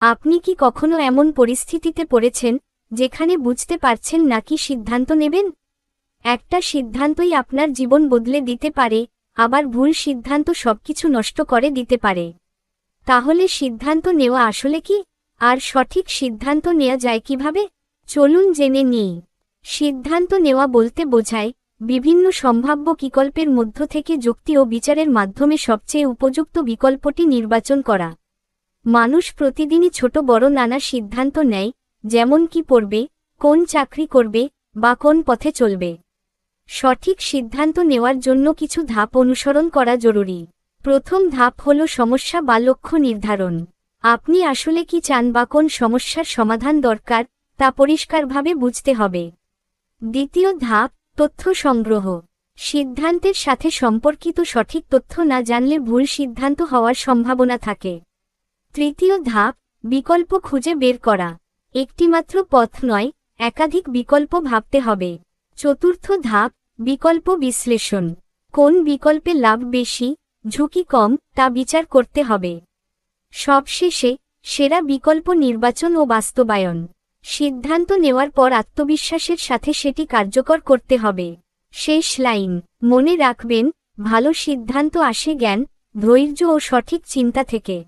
আপনি কি কখনো এমন পরিস্থিতিতে পড়েছেন যেখানে বুঝতে পারছেন না কি সিদ্ধান্ত নেবেন? একটা সিদ্ধান্তই আপনার জীবন বদলে দিতে পারে, আবার ভুল সিদ্ধান্ত সবকিছু নষ্ট করে দিতে পারে। তাহলে সিদ্ধান্ত নেওয়া আসলে কি? আর সঠিক সিদ্ধান্ত নেওয়া যায় কিভাবে? চলুন জেনে নিই। সিদ্ধান্ত নেওয়া বলতে বোঝায় বিভিন্ন সম্ভাব্য বিকল্পের মধ্য থেকে যুক্তি ও বিচারের মাধ্যমে সবচেয়ে উপযুক্ত বিকল্পটি নির্বাচন করা। মানুষ প্রতিদিনই ছোট বড় নানা সিদ্ধান্ত নেয়, যেমন কি পড়বে, কোন চাকরি করবে, বা কোন পথে চলবে। সঠিক সিদ্ধান্ত নেওয়ার জন্য কিছু ধাপ অনুসরণ করা জরুরি। প্রথম ধাপ হল সমস্যা বা লক্ষ্য নির্ধারণ। আপনি আসলে কি চান বা কোন সমস্যার সমাধান দরকার, তা পরিষ্কারভাবে বুঝতে হবে। দ্বিতীয় ধাপ, তথ্য সংগ্রহ। সিদ্ধান্তের সাথে সম্পর্কিত সঠিক তথ্য না জানলে ভুল সিদ্ধান্ত হওয়ার সম্ভাবনা থাকে। তৃতীয় ধাপ, বিকল্প খুঁজে বের করা। একটিমাত্র পথ নয়, একাধিক বিকল্প ভাবতে হবে। চতুর্থ ধাপ, বিকল্প বিশ্লেষণ। কোন বিকল্পে লাভ বেশি, ঝুঁকি কম, তা বিচার করতে হবে। সবশেষে, সেরা বিকল্প নির্বাচন ও বাস্তবায়ন। সিদ্ধান্ত নেওয়ার পর আত্মবিশ্বাসের সাথে সেটি কার্যকর করতে হবে। শেষ লাইন, মনে রাখবেন, ভালো সিদ্ধান্ত আসে জ্ঞান, ধৈর্য ও সঠিক চিন্তা থেকে।